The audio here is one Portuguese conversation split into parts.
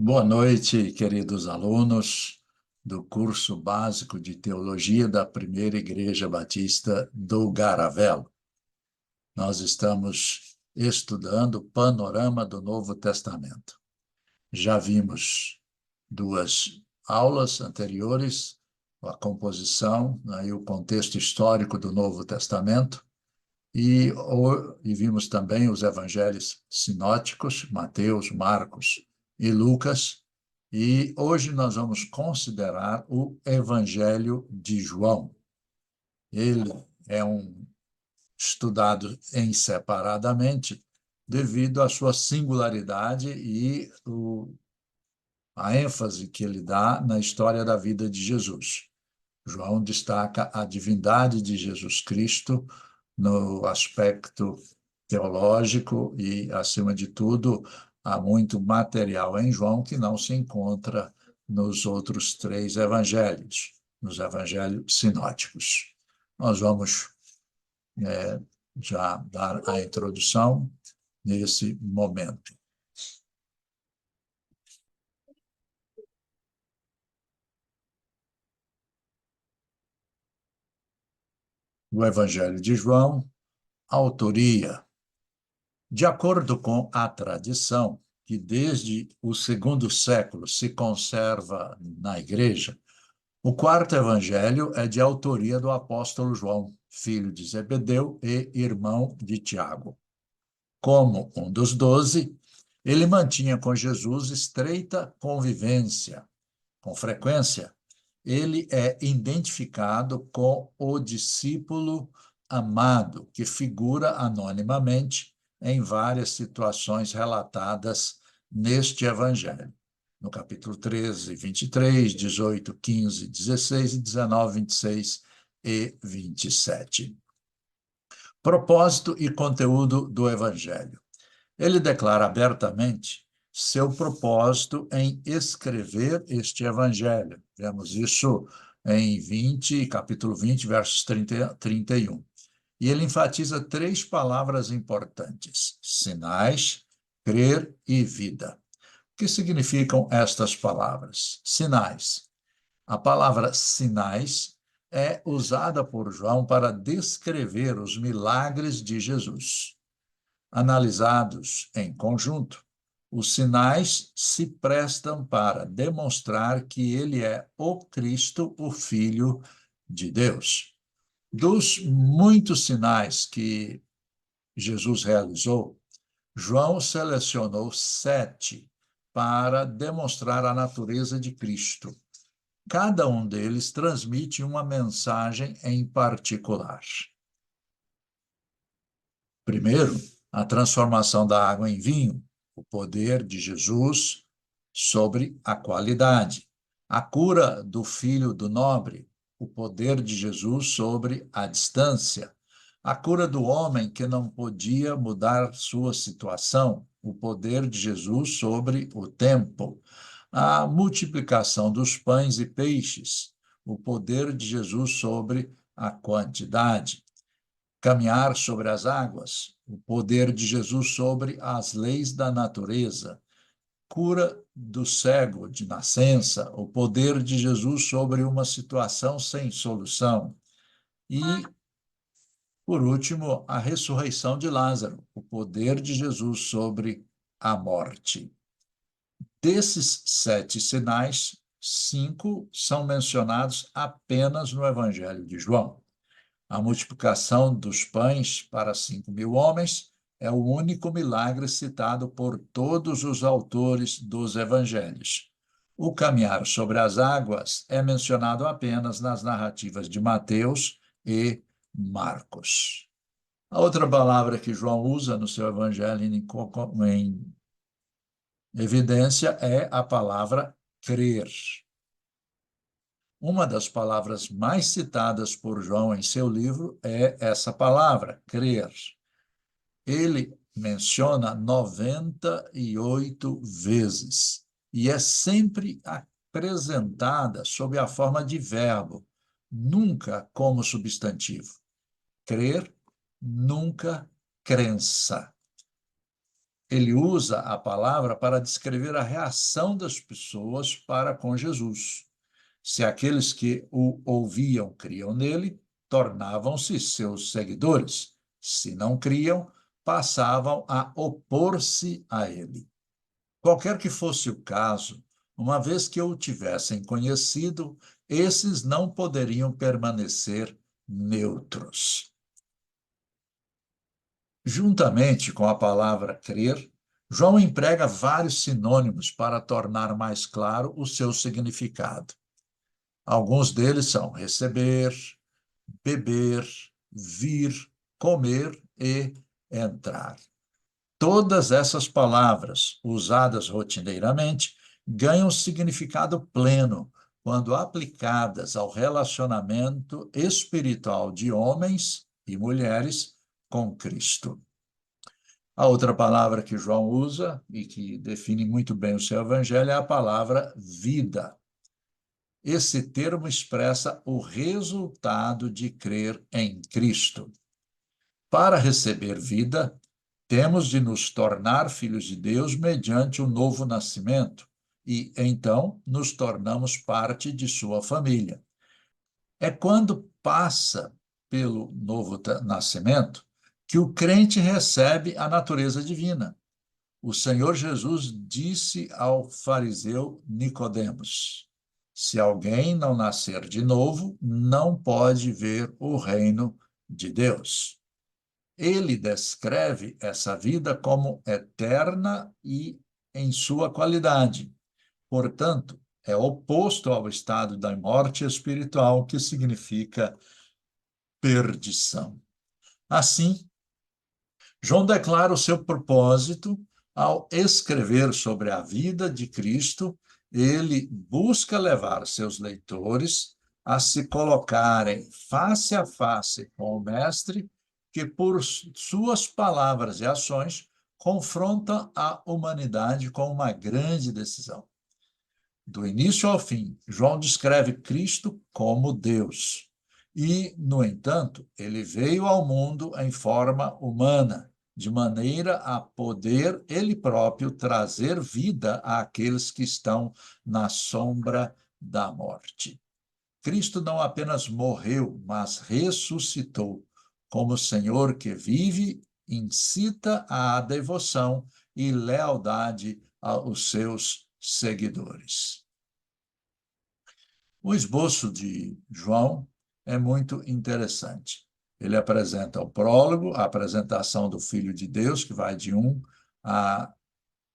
Boa noite, queridos alunos do curso básico de Teologia da Primeira Igreja Batista do Garavelo. Nós estamos estudando o panorama do Novo Testamento. Já vimos duas aulas anteriores, a composição, e o contexto histórico do Novo Testamento, e vimos também os evangelhos sinóticos, Mateus, Marcos e Lucas, e hoje nós vamos considerar o Evangelho de João. Ele é estudado separadamente devido à sua singularidade e a ênfase que ele dá na história da vida de Jesus. João destaca a divindade de Jesus Cristo no aspecto teológico e, acima de tudo, há muito material em João que não se encontra nos outros três evangelhos, nos evangelhos sinóticos. Nós vamos já dar a introdução nesse momento. O Evangelho de João, autoria. De acordo com a tradição, que desde o segundo século se conserva na Igreja, o quarto evangelho é de autoria do apóstolo João, filho de Zebedeu e irmão de Tiago. Como um dos 12, ele mantinha com Jesus estreita convivência. Com frequência, ele é identificado com o discípulo amado, que figura anonimamente em várias situações relatadas neste evangelho. No capítulo 13, 23, 18, 15, 16 e 19, 26 e 27. Propósito e conteúdo do evangelho. Ele declara abertamente seu propósito em escrever este evangelho. Vemos isso em capítulo 20, versos 30 31. E ele enfatiza três palavras importantes: sinais, crer e vida. O que significam estas palavras? Sinais. A palavra sinais é usada por João para descrever os milagres de Jesus. Analisados em conjunto, os sinais se prestam para demonstrar que ele é o Cristo, o Filho de Deus. Dos muitos sinais que Jesus realizou, João selecionou 7 para demonstrar a natureza de Cristo. Cada um deles transmite uma mensagem em particular. Primeiro, a transformação da água em vinho, o poder de Jesus sobre a qualidade. A cura do filho do nobre, o poder de Jesus sobre a distância. A cura do homem que não podia mudar sua situação, o poder de Jesus sobre o tempo. A multiplicação dos pães e peixes, o poder de Jesus sobre a quantidade. Caminhar sobre as águas, o poder de Jesus sobre as leis da natureza. Cura do cego de nascença, o poder de Jesus sobre uma situação sem solução. E, por último, a ressurreição de Lázaro, o poder de Jesus sobre a morte. Desses 7 sinais, 5 são mencionados apenas no Evangelho de João. A multiplicação dos pães para 5.000 homens é o único milagre citado por todos os autores dos evangelhos. O caminhar sobre as águas é mencionado apenas nas narrativas de Mateus e Marcos. A outra palavra que João usa no seu evangelho em evidência é a palavra crer. Uma das palavras mais citadas por João em seu livro é essa palavra, crer. Ele menciona 98 vezes e é sempre apresentada sob a forma de verbo, nunca como substantivo. Crer, nunca crença. ele usa a palavra para descrever a reação das pessoas para com Jesus. Se aqueles que o ouviam criam nele, tornavam-se seus seguidores. Se não criam, passavam a opor-se a ele. Qualquer que fosse o caso, uma vez que o tivessem conhecido, esses não poderiam permanecer neutros. Juntamente com a palavra crer, João emprega vários sinônimos para tornar mais claro o seu significado. Alguns deles são receber, beber, vir, comer e entrar. Todas essas palavras, usadas rotineiramente, ganham significado pleno quando aplicadas ao relacionamento espiritual de homens e mulheres com Cristo. A outra palavra que João usa e que define muito bem o seu evangelho é a palavra vida. Esse termo expressa o resultado de crer em Cristo. Para receber vida, temos de nos tornar filhos de Deus mediante o novo nascimento e, então, nos tornamos parte de sua família. É quando passa pelo novo nascimento que o crente recebe a natureza divina. O Senhor Jesus disse ao fariseu Nicodemos: se alguém não nascer de novo, não pode ver o reino de Deus. Ele descreve essa vida como eterna e em sua qualidade. Portanto, é oposto ao estado da morte espiritual, que significa perdição. Assim, João declara o seu propósito ao escrever sobre a vida de Cristo. Ele busca levar seus leitores a se colocarem face a face com o Mestre, que, por suas palavras e ações, confronta a humanidade com uma grande decisão. Do início ao fim, João descreve Cristo como Deus. E, no entanto, ele veio ao mundo em forma humana, de maneira a poder ele próprio trazer vida àqueles que estão na sombra da morte. Cristo não apenas morreu, mas ressuscitou. Como Senhor que vive, incita à devoção e lealdade aos seus seguidores. O esboço de João é muito interessante. Ele apresenta o prólogo, a apresentação do Filho de Deus, que vai de 1 a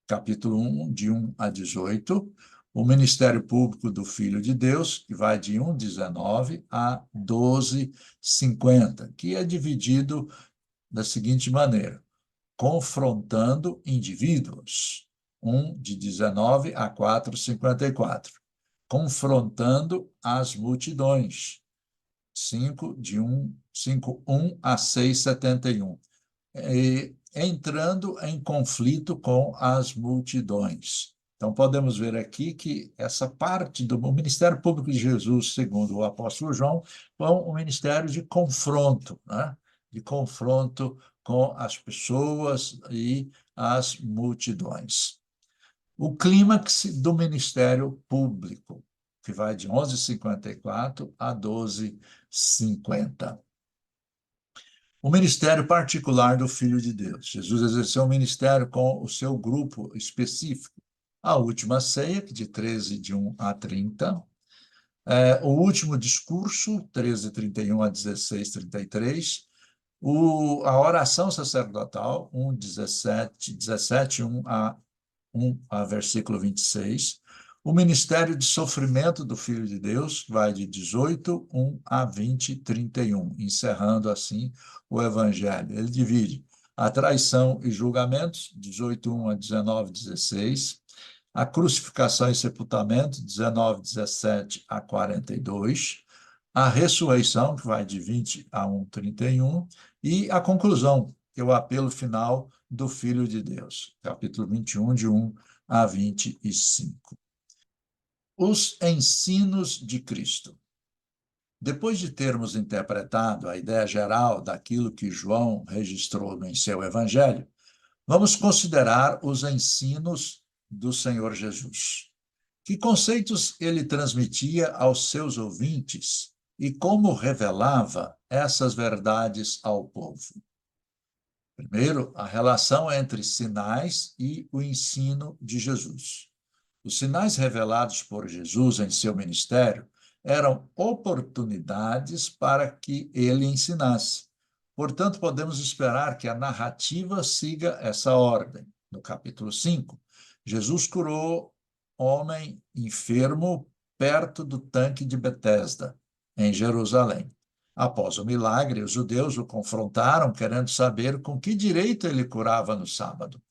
capítulo 1, de 1 a 18, o ministério público do Filho de Deus, que vai de 1:19 a 12:50, que é dividido da seguinte maneira: confrontando indivíduos, 1 de 19 a 4:54, confrontando as multidões, 5:1 a 6:71, entrando em conflito com as multidões. Então, podemos ver aqui que essa parte do ministério público de Jesus, segundo o apóstolo João, foi um ministério de confronto, né? De confronto com as pessoas e as multidões. O clímax do ministério público, que vai de 11:54 a 12:50. O ministério particular do Filho de Deus. Jesus exerceu um ministério com o seu grupo específico. A última ceia, de 13, de 1 a 30. O último discurso, 13:31 a 16:33. A oração sacerdotal, 17, 1 a versículo 26. O ministério de sofrimento do Filho de Deus vai de 18, 1 a 20, 31, encerrando assim o Evangelho. Ele divide a traição e julgamentos, 18, 1 a 19, 16. A crucificação e sepultamento, 19, 17 a 42. A ressurreição, que vai de 20 a 1, 31. E a conclusão, que é o apelo final do Filho de Deus, capítulo 21, de 1 a 25. Os ensinos de Cristo. Depois de termos interpretado a ideia geral daquilo que João registrou em seu evangelho, Vamos considerar os ensinos do Senhor Jesus. Que conceitos ele transmitia aos seus ouvintes e como revelava essas verdades ao povo? Primeiro, a relação entre sinais e o ensino de Jesus. Os sinais revelados por Jesus em seu ministério eram oportunidades para que ele ensinasse. Portanto, podemos esperar que a narrativa siga essa ordem. No capítulo 5, Jesus curou homem enfermo perto do tanque de Betesda, em Jerusalém. Após o milagre, os judeus o confrontaram, querendo saber com que direito ele curava no sábado.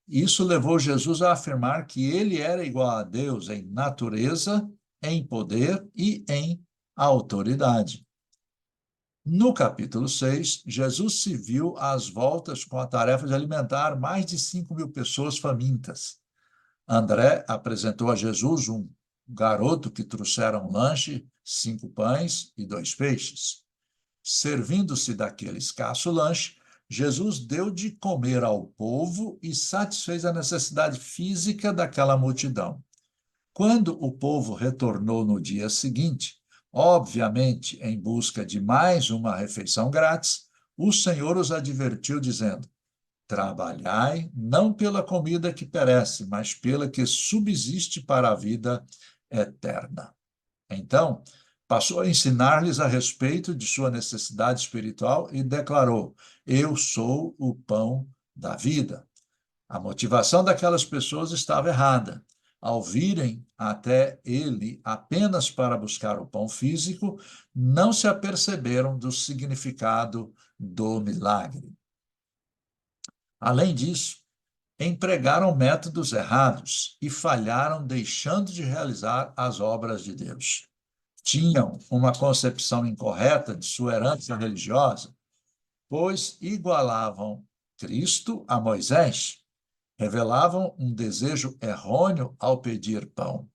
Isso levou Jesus a afirmar que ele era igual a Deus em natureza, em poder e em autoridade. No capítulo 6, Jesus se viu às voltas com a tarefa de alimentar mais de 5.000 pessoas famintas. André apresentou a Jesus um garoto que trouxera um lanche, 5 pães e 2 peixes. Servindo-se daquele escasso lanche, Jesus deu de comer ao povo e satisfez a necessidade física daquela multidão. Quando o povo retornou no dia seguinte, obviamente em busca de mais uma refeição grátis, o Senhor os advertiu, dizendo: trabalhai não pela comida que perece, mas pela que subsiste para a vida eterna. Então, passou a ensinar-lhes a respeito de sua necessidade espiritual e declarou: eu sou o pão da vida. A motivação daquelas pessoas estava errada. Ao virem até ele apenas para buscar o pão físico, não se aperceberam do significado do milagre. Além disso, empregaram métodos errados e falharam deixando de realizar as obras de Deus. Tinham uma concepção incorreta de sua herança religiosa, pois igualavam Cristo a Moisés, revelavam um desejo errôneo ao pedir pão.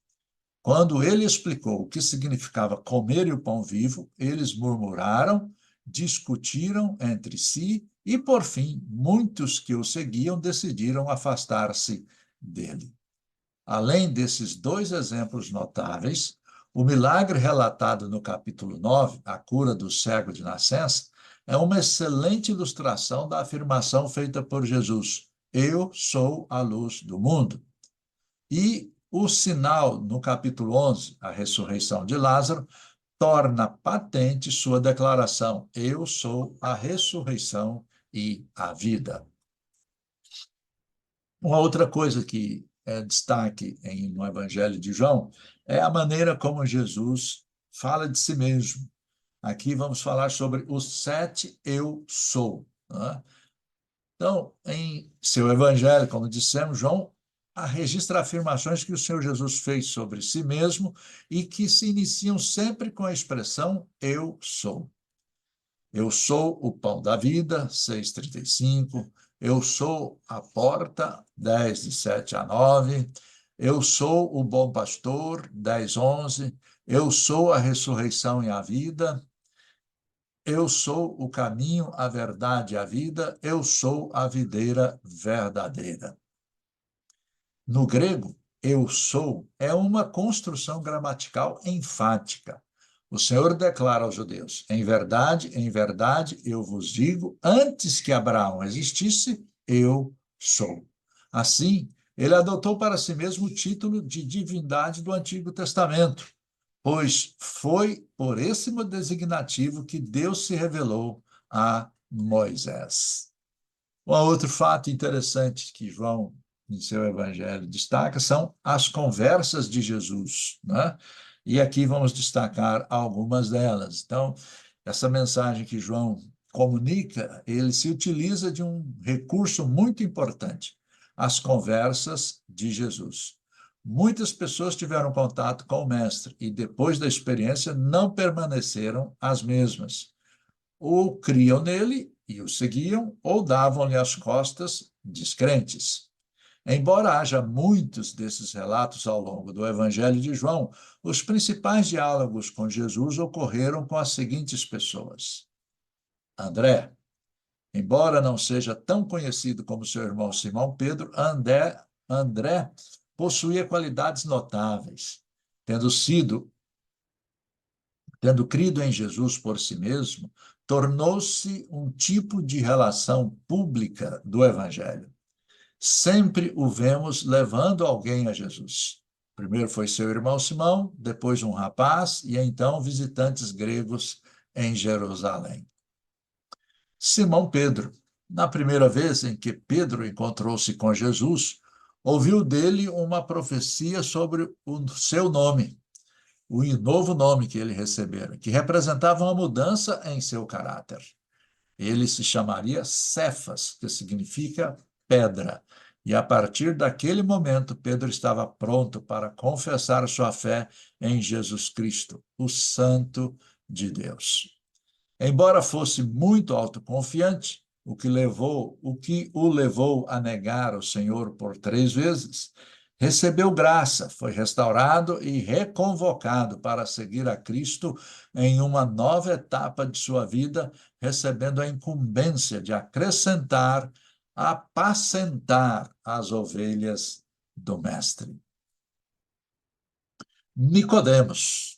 Quando ele explicou o que significava comer o pão vivo, eles murmuraram, discutiram entre si e, por fim, muitos que o seguiam decidiram afastar-se dele. Além desses 2 exemplos notáveis, o milagre relatado no capítulo 9, a cura do cego de nascença, é uma excelente ilustração da afirmação feita por Jesus: eu sou a luz do mundo. E o sinal, no capítulo 11, a ressurreição de Lázaro, torna patente sua declaração: eu sou a ressurreição e a vida. Uma outra coisa que é destaque no Evangelho de João é a maneira como Jesus fala de si mesmo. Aqui vamos falar sobre os 7 eu sou. Né? Então, em seu Evangelho, como dissemos, João registra afirmações que o Senhor Jesus fez sobre si mesmo e que se iniciam sempre com a expressão eu sou. Eu sou o pão da vida, 6,35. Eu sou a porta, 10, de 7 a 9. Eu sou o bom pastor, 10, 11. Eu sou a ressurreição e a vida. Eu sou o caminho, a verdade e a vida. Eu sou a videira verdadeira. No grego, eu sou é uma construção gramatical enfática. O Senhor declara aos judeus: em verdade, eu vos digo, antes que Abraão existisse, eu sou. Assim, ele adotou para si mesmo o título de divindade do Antigo Testamento, pois foi por esse designativo que Deus se revelou a Moisés. Um outro fato interessante que João, em seu evangelho, destaca são as conversas de Jesus, né? E aqui vamos destacar algumas delas. Então, essa mensagem que João comunica, ele se utiliza de um recurso muito importante, as conversas de Jesus. Muitas pessoas tiveram contato com o Mestre e, depois da experiência, não permaneceram as mesmas. Ou criam nele e o seguiam, ou davam-lhe as costas, descrentes. Embora haja muitos desses relatos ao longo do Evangelho de João, os principais diálogos com Jesus ocorreram com as seguintes pessoas: André, Embora não seja tão conhecido como seu irmão Simão Pedro, André possuía qualidades notáveis. Tendo crido em Jesus por si mesmo, tornou-se um tipo de relação pública do Evangelho. Sempre o vemos levando alguém a Jesus. Primeiro foi seu irmão Simão, depois um rapaz e então visitantes gregos em Jerusalém. Simão Pedro. Na primeira vez em que Pedro encontrou-se com Jesus, ouviu dele uma profecia sobre o seu nome, o novo nome que ele recebera, que representava uma mudança em seu caráter. Ele se chamaria Cefas, que significa pedra. E a partir daquele momento, Pedro estava pronto para confessar sua fé em Jesus Cristo, o Santo de Deus. Embora fosse muito autoconfiante, o que o levou a negar o Senhor por 3 vezes, recebeu graça, foi restaurado e reconvocado para seguir a Cristo em uma nova etapa de sua vida, recebendo a incumbência de acrescentar, apacentar as ovelhas do Mestre. Nicodemos.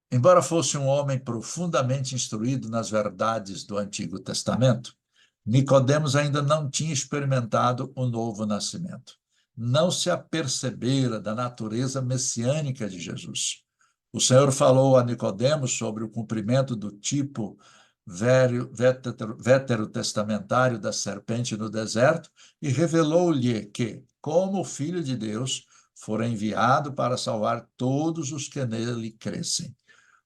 Embora fosse um homem profundamente instruído nas verdades do Antigo Testamento, Nicodemos ainda não tinha experimentado o novo nascimento. Não se apercebera da natureza messiânica de Jesus. O Senhor falou a Nicodemos sobre o cumprimento do tipo veterotestamentário da serpente no deserto e revelou-lhe que, como o Filho de Deus, fora enviado para salvar todos os que nele crescem.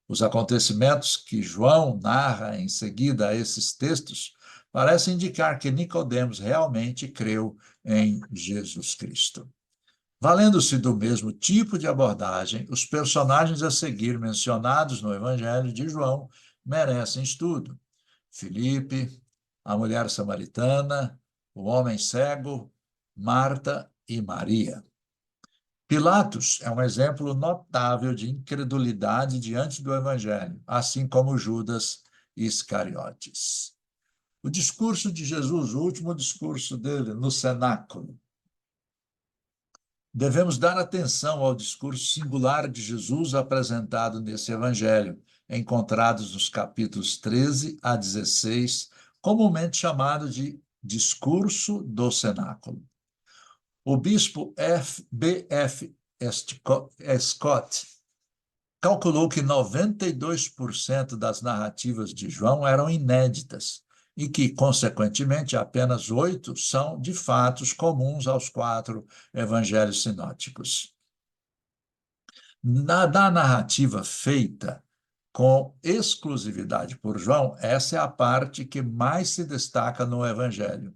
Os acontecimentos que João narra em seguida a esses textos parecem indicar que Nicodemos realmente creu em Jesus Cristo. Valendo-se do mesmo tipo de abordagem, os personagens a seguir mencionados no Evangelho de João merecem estudo. Filipe, a mulher samaritana, o homem cego, Marta e Maria. Pilatos é um exemplo notável de incredulidade diante do Evangelho, assim como Judas Iscariotes. O discurso de Jesus, o último discurso dele no cenáculo. Devemos dar atenção ao discurso singular de Jesus apresentado nesse Evangelho, encontrados nos capítulos 13 a 16, comumente chamado de discurso do cenáculo. O bispo B.F. Scott calculou que 92% das narrativas de João eram inéditas e que, consequentemente, apenas 8 são de fatos comuns aos 4 evangelhos sinóticos. Da narrativa feita com exclusividade por João, essa é a parte que mais se destaca no evangelho.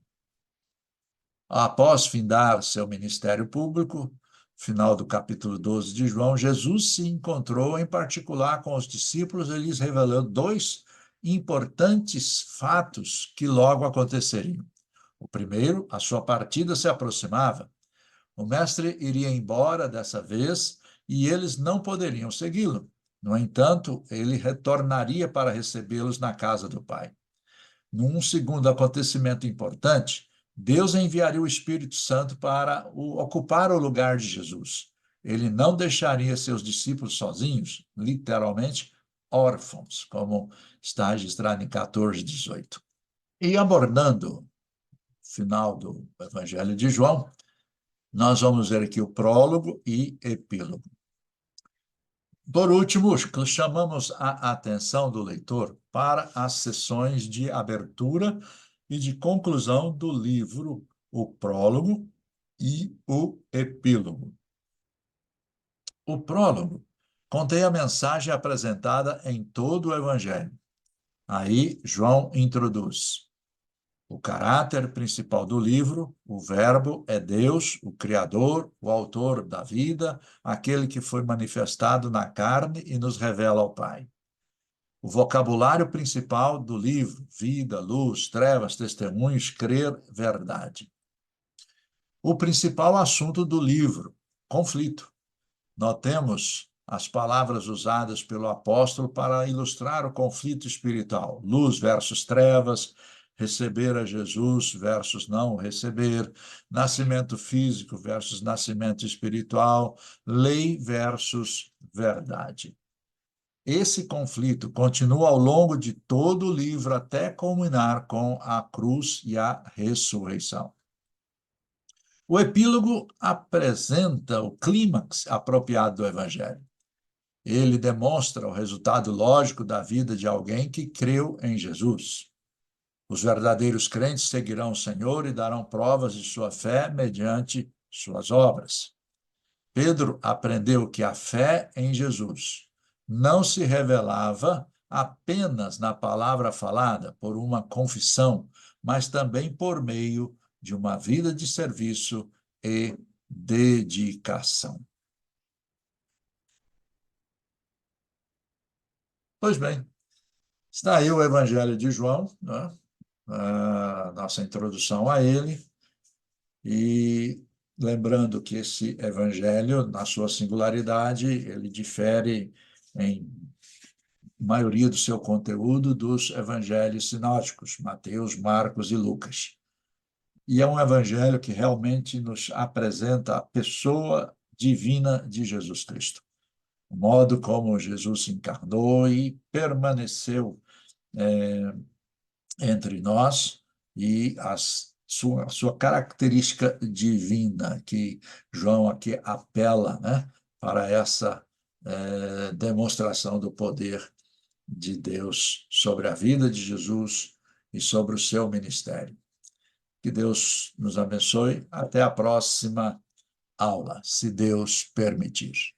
Após findar seu ministério público, final do capítulo 12 de João, Jesus se encontrou em particular com os discípulos e lhes revelou 2 importantes fatos que logo aconteceriam. O primeiro, a sua partida se aproximava. O mestre iria embora dessa vez e eles não poderiam segui-lo. No entanto, ele retornaria para recebê-los na casa do Pai. Num segundo acontecimento importante, Deus enviaria o Espírito Santo para ocupar o lugar de Jesus. Ele não deixaria seus discípulos sozinhos, literalmente órfãos, como está registrado em 14:18. E abordando o final do Evangelho de João, nós vamos ver aqui o prólogo e epílogo. Por último, chamamos a atenção do leitor para as sessões de abertura e de conclusão do livro, o prólogo e o epílogo. O prólogo contém a mensagem apresentada em todo o Evangelho. Aí, João introduz o caráter principal do livro. O Verbo é Deus, o Criador, o autor da vida, aquele que foi manifestado na carne e nos revela ao Pai. O vocabulário principal do livro: vida, luz, trevas, testemunhos, crer, verdade. O principal assunto do livro: conflito. Notemos as palavras usadas pelo apóstolo para ilustrar o conflito espiritual: luz versus trevas, receber a Jesus versus não receber, nascimento físico versus nascimento espiritual, lei versus verdade. Esse conflito continua ao longo de todo o livro até culminar com a cruz e a ressurreição. O epílogo apresenta o clímax apropriado do Evangelho. Ele demonstra o resultado lógico da vida de alguém que creu em Jesus. Os verdadeiros crentes seguirão o Senhor e darão provas de sua fé mediante suas obras. Pedro aprendeu que a fé em Jesus não se revelava apenas na palavra falada, por uma confissão, mas também por meio de uma vida de serviço e dedicação. Pois bem, está aí o Evangelho de João, né? A nossa introdução a ele, e lembrando que esse Evangelho, na sua singularidade, ele difere em maioria do seu conteúdo dos evangelhos sinóticos, Mateus, Marcos e Lucas. E é um evangelho que realmente nos apresenta a pessoa divina de Jesus Cristo, o modo como Jesus se encarnou e permaneceu entre nós e sua característica divina, que João aqui apela, né, para essa demonstração do poder de Deus sobre a vida de Jesus e sobre o seu ministério. Que Deus nos abençoe. Até a próxima aula, se Deus permitir.